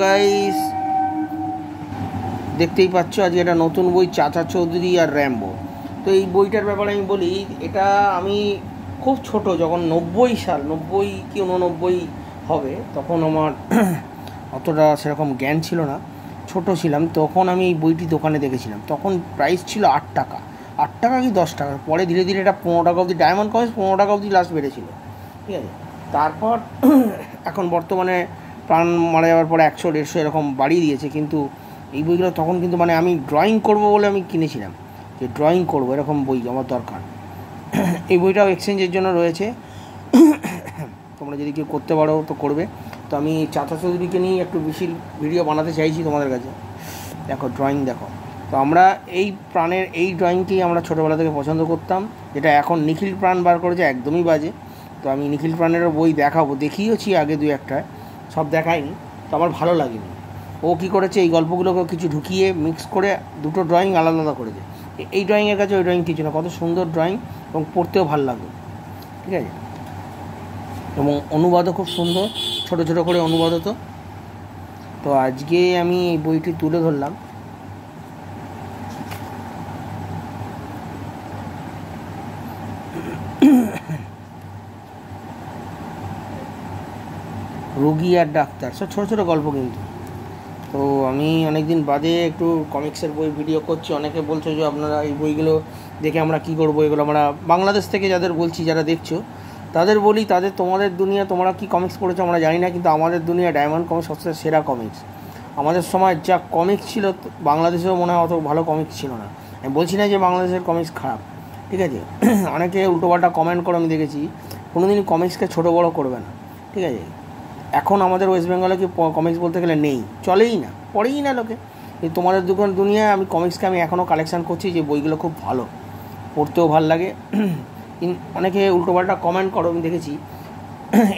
Guys, দেখতেই পাচ্ছ আজকে একটা নতুন বই, চাচা চৌধুরী আর র্যাম্বো। তো এই বইটার ব্যাপারে আমি বলি, এটা আমি খুব ছোট, যখন 90 কি 89 হবে, তখন আমার অতটা সেরকম জ্ঞান ছিল না, ছোট ছিলাম। তখন আমি এই বইটি দোকানে দেখেছিলাম, তখন প্রাইস ছিল 8 টাকা, 8 টাকা কি 10 টাকা। পরে ধীরে ধীরে এটা 15 টাকা অবধি, ডায়মন্ড কমিক্স 15 টাকা অবধি লাস্ট বেড়েছিল, ঠিক আছে। তারপর এখন বর্তমানে প্রাণ মারা যাওয়ার পরে 100-150 এরকম বাড়িয়ে দিয়েছে। কিন্তু এই বইগুলো তখন কিন্তু আমি ড্রয়িং করব বলে আমি কিনেছিলাম, যে ড্রয়িং করব এরকম বই আমার দরকার। এই বইটাও এক্সচেঞ্জের জন্য রয়েছে, তোমরা যদি কেউ করতে পারো তো করবে। তো আমি চাচা চৌধুরীকে নিয়ে একটু বেশি ভিডিও বানাতে চাইছি তোমাদের কাছে। দেখো ড্রয়িং দেখো। তো আমরা এই প্রাণের এই ড্রয়িংটি আমরা ছোটোবেলা থেকে পছন্দ করতাম, যেটা এখন নিখিল প্রাণ বার করেছে, একদমই বাজে। তো আমি নিখিল প্রাণেরও বই দেখিয়েছি আগে 2-1টা, সব দেখাইনি, তো আমার ভালো লাগেনি। ও কী করেছে, এই গল্পগুলোকে কিছু ঢুকিয়ে মিক্স করে দুটো ড্রয়িং আলাদা আলাদা করেছে। এই ড্রয়িংয়ের কাছে ওই ড্রয়িং কিছু না, কত সুন্দর ড্রয়িং, এবং পড়তেও ভালো লাগবে, ঠিক আছে। এবং অনুবাদও খুব সুন্দর, ছোট ছোট করে অনুবাদ হতো। তো আজকে আমি এই বইটি তুলে ধরলাম। রোগী আর ডাক্তার, সব ছোটো ছোটো গল্প কিন্তু। তো আমি অনেক দিন বাদে একটু কমিক্সের বই ভিডিও করছি। অনেকে বলছো যে আপনারা এই বইগুলো দেখে আমরা কী করবো, এগুলো আমরা বাংলাদেশ থেকে যাদের বলছি, যারা দেখছো তাদের বলি, তোমাদের দুনিয়া, তোমরা কি কমিক্স পড়েছো আমরা জানি না, কিন্তু আমাদের দুনিয়া ডায়মন্ড কমিক্স সবচেয়ে সেরা কমিক্স। আমাদের সময় যা কমিক্স ছিল, বাংলাদেশেও মনে হয় অত ভালো কমিক্স ছিল না। আমি বলছি না যে বাংলাদেশের কমিক্স খারাপ, ঠিক আছে। অনেকে উল্টোপাল্টা কমেন্ট করে আমি দেখেছি, কোনো দিনই কমিক্সকে ছোটো বড়ো করবে না, ঠিক আছে। এখন আমাদের ওয়েস্ট বেঙ্গলে কি কমিক্স বলতে গেলে নেই, চলেই না, পড়েই না লোকে। এই তোমাদের দুনিয়ায় আমি কমিক্সকে এখনও কালেকশান করছি, যে বইগুলো খুব ভালো, পড়তেও ভালো লাগে। অনেকে উল্টোপাল্টা কমেন্ট করো, আমি দেখেছি।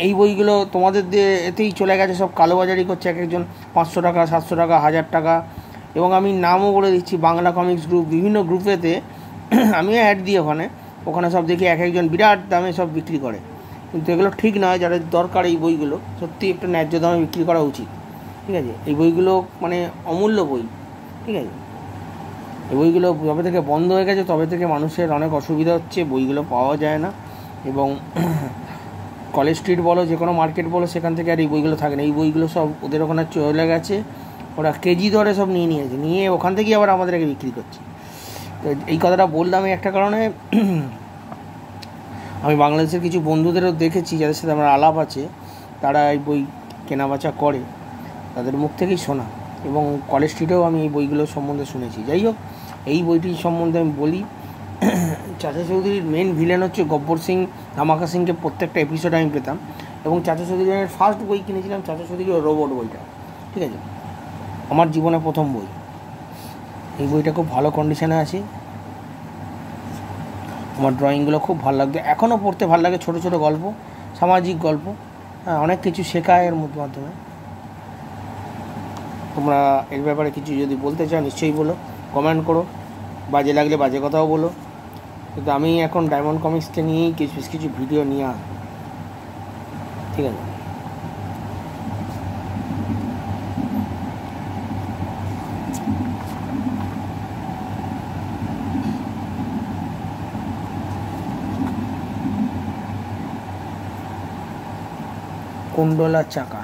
এই বইগুলো তোমাদের এতেই চলে গেছে, সব কালোবাজারি করছে, এক একজন 500 টাকা, 700 টাকা, 1000 টাকা। এবং আমি নামও বলে দিচ্ছি, বাংলা কমিক্স গ্রুপ, বিভিন্ন গ্রুপেতে আমিও অ্যাড দিই, ওখানে সব দেখি এক একজন বিরাট দামে সব বিক্রি করে। কিন্তু এগুলো ঠিক নয়, যাদের দরকার এই বইগুলো সত্যি একটু ন্যায্য দামে বিক্রি করা উচিত, ঠিক আছে। এই বইগুলো অমূল্য বই, ঠিক আছে। এই বইগুলো যবে থেকে বন্ধ হয়ে গেছে, তবে থেকে মানুষের অনেক অসুবিধা হচ্ছে, বইগুলো পাওয়া যায় না। এবং কলেজ স্ট্রিট বলো, যে কোনো মার্কেট বলো, সেখান থেকে আর এই বইগুলো থাকে না। এই বইগুলো সব ওদের ওখানে চলে গেছে, ওরা কেজি দরে সব নিয়ে ওখান থেকেই আবার আমাদেরকে বিক্রি করছে। তো এই কথাটা বললাম একটা কারণে, আমি বাংলাদেশের কিছু বন্ধুদেরও দেখেছি, যাদের সাথে আমার আলাপ আছে, তারা এই বই কেনাবেচা করে, তাদের মুখ থেকেই শোনা। এবং কলেজ স্ট্রিটেও আমি এই বইগুলো সম্বন্ধে শুনেছি। যাই হোক, এই বইটি সম্বন্ধে আমি বলি। চাচা চৌধুরীর মেন ভিলেন হচ্ছে গব্বর সিং, ধামাকা সিংকে প্রত্যেকটা এপিসোড আমি পেতাম। এবং চাচা চৌধুরীর ফার্স্ট বই কিনেছিলাম চাচা চৌধুরী ও রোবট বইটা, ঠিক আছে, আমার জীবনে প্রথম বই। এই বইটা খুব ভালো কন্ডিশনে আছে। আমার ড্রয়িংগুলো খুব ভালো লাগতো, এখনও পড়তে ভালো লাগে। ছোটো ছোটো গল্প, সামাজিক গল্প, হ্যাঁ, অনেক কিছু শেখায় এর মাধ্যমে। তোমরা এর ব্যাপারে কিছু যদি বলতে চাও নিশ্চয়ই বলো, কমেন্ট করো, বাজে লাগলে বাজে কথাও বলো। কিন্তু আমি এখন ডায়মন্ড কমিক্সকে নিয়েই কিছু ভিডিও নিয়ে আসবো, ঠিক আছে। কুণ্ডলা চাকা,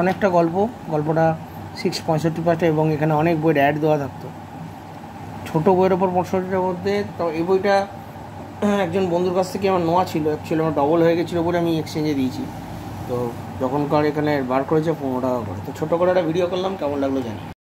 অনেকটা গল্পটা 665 পাতা, এবং এখানে অনেক বইয়ের অ্যাড দেওয়া থাকতো, ছোটো বইয়ের ওপর 65টার মধ্যে। তো এই বইটা একজন বন্ধুর কাছ থেকে আমার নেওয়া ছিল, অ্যাকচুয়ালি আমার ডবল হয়ে গেছিলো বলে আমি এক্সচেঞ্জে দিয়েছি। তো যখনকার এখানে বার করেছে 15 টাকা করে। তো ছোটো করে একটা ভিডিও করলাম, কেমন লাগলো জানি।